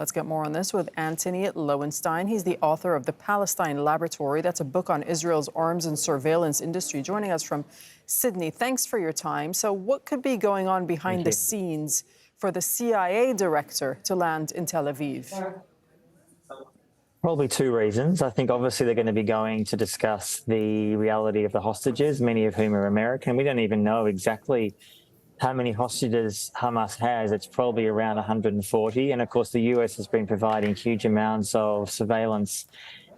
Let's get more on this with Antony Loewenstein. He's the author of The Palestine Laboratory. That's a book on Israel's arms and surveillance industry, joining us from Sydney. Thanks for your time. So what could be going on behind the scenes for the CIA director to land in Tel Aviv? Probably two reasons. I think obviously they're going to be going to discuss the reality of the hostages, many of whom are American. We don't even know exactly how many hostages Hamas has. It's probably around 140. And of course, the US has been providing huge amounts of surveillance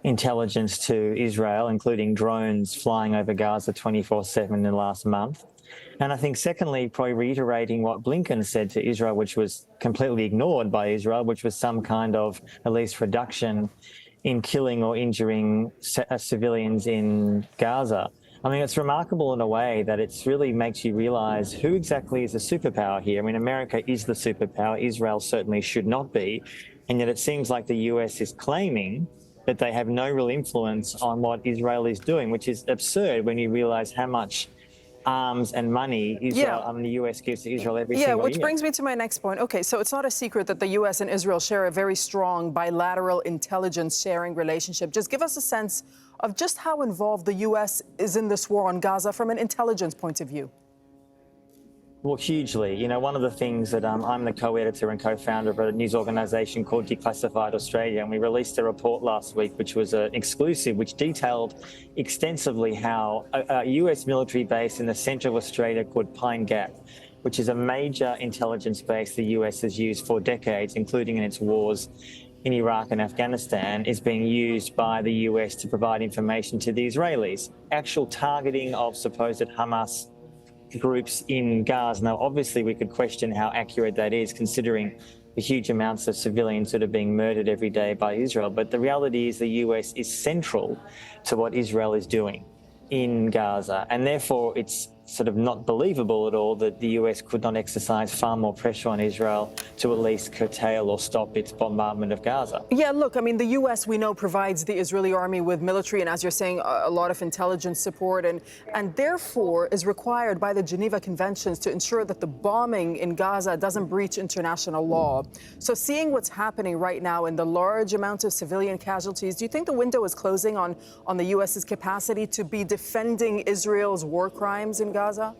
intelligence to Israel, including drones flying over Gaza 24/7 in the last month. And I think secondly, probably reiterating what Blinken said to Israel, which was completely ignored by Israel, which was some kind of at least reduction in killing or injuring civilians in Gaza. I mean, it's remarkable in a way that it really makes you realize who exactly is the superpower here. I mean, America is the superpower. Israel certainly should not be. And yet it seems like the US is claiming that they have no real influence on what Israel is doing, which is absurd when you realize how much arms and money the US gives to Israel every single year. Which brings me to my next point. Okay, so it's not a secret that the US and Israel share a very strong bilateral intelligence sharing relationship. Just give us a sense of just how involved the US is in this war on Gaza from an intelligence point of view. Well, hugely. You know, one of the things that I'm the co-editor and co-founder of a news organisation called Declassified Australia, and we released a report last week, which was an exclusive, which detailed extensively how a US military base in the centre of Australia called Pine Gap, which is a major intelligence base the US has used for decades, including in its wars in Iraq and Afghanistan, is being used by the US to provide information to the Israelis. Actual targeting of supposed Hamas groups in Gaza. Now, obviously, we could question how accurate that is, considering the huge amounts of civilians that are being murdered every day by Israel. But the reality is the US is central to what Israel is doing in Gaza. And therefore, it's sort of not believable at all that the US could not exercise far more pressure on Israel to at least curtail or stop its bombardment of Gaza. Yeah, look, I mean, the US, we know, provides the Israeli army with military and, as you're saying, a lot of intelligence support and therefore is required by the Geneva Conventions to ensure that the bombing in Gaza doesn't breach international law. So seeing what's happening right now in the large amount of civilian casualties, do you think the window is closing on the US's capacity to be defending Israel's war crimes in Gaza?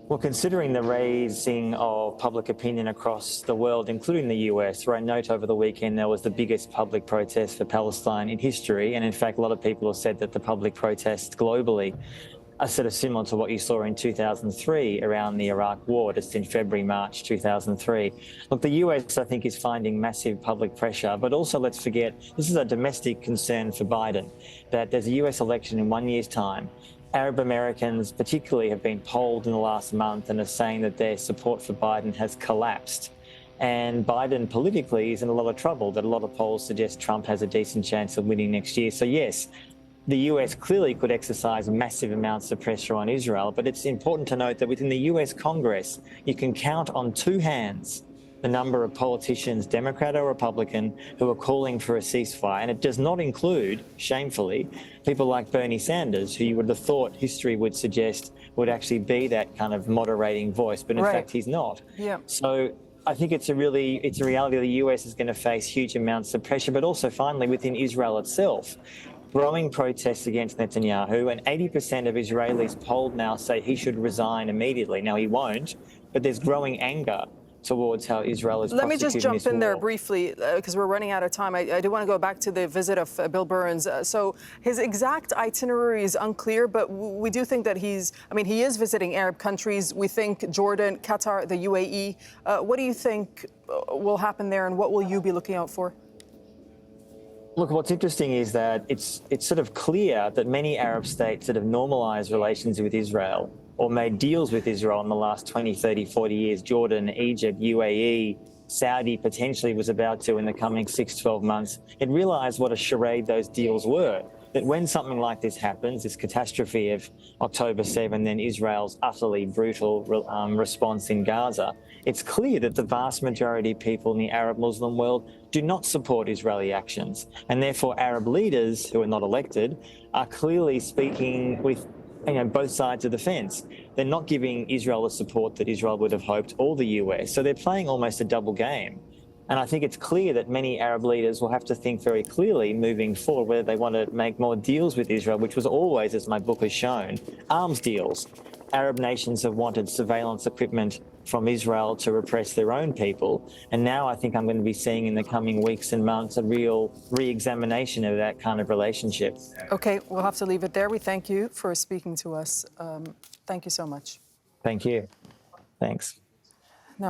Well, considering the raising of public opinion across the world, including the US, where I note over the weekend there was the biggest public protest for Palestine in history. And in fact, a lot of people have said that the public protests globally are sort of similar to what you saw in 2003 around the Iraq war, just in February, March 2003. Look, the US, I think, is finding massive public pressure, but also let's forget, this is a domestic concern for Biden, that there's a US election in 1 year's time. Arab Americans particularly have been polled in the last month and are saying that their support for Biden has collapsed. And Biden politically is in a lot of trouble, that a lot of polls suggest Trump has a decent chance of winning next year. So yes, the US clearly could exercise massive amounts of pressure on Israel, but it's important to note that within the US Congress, you can count on two hands the number of politicians, Democrat or Republican, who are calling for a ceasefire. And it does not include, shamefully, people like Bernie Sanders, who you would have thought history would suggest would actually be that kind of moderating voice. But in fact, he's not. Yeah. So I think it's a reality the US is going to face huge amounts of pressure, but also finally within Israel itself. Growing protests against Netanyahu, and 80% of Israelis polled now say he should resign immediately. Now, he won't, but there's growing anger towards how Israel is. Let me just jump in there briefly, because we're running out of time. I do want to go back to the visit of Bill Burns. So his exact itinerary is unclear, but we do think that he is visiting Arab countries. We think Jordan, Qatar, the UAE. What do you think will happen there, and what will you be looking out for? Look, what's interesting is that it's sort of clear that many Arab states that have normalized relations with Israel or made deals with Israel in the last 20, 30, 40 years, Jordan, Egypt, UAE, Saudi potentially was about to in the coming 6, 12 months, it realized what a charade those deals were. That when something like this happens, this catastrophe of October 7, then Israel's utterly brutal response in Gaza, it's clear that the vast majority of people in the Arab Muslim world do not support Israeli actions. And therefore, Arab leaders who are not elected are clearly speaking with both sides of the fence. They're not giving Israel the support that Israel would have hoped, or the US. So they're playing almost a double game. And I think it's clear that many Arab leaders will have to think very clearly moving forward whether they want to make more deals with Israel, which was always, as my book has shown, arms deals. Arab nations have wanted surveillance equipment from Israel to repress their own people. And now I think I'm going to be seeing in the coming weeks and months a real re-examination of that kind of relationship. Okay, we'll have to leave it there. We thank you for speaking to us. Thank you so much. Thank you. Thanks.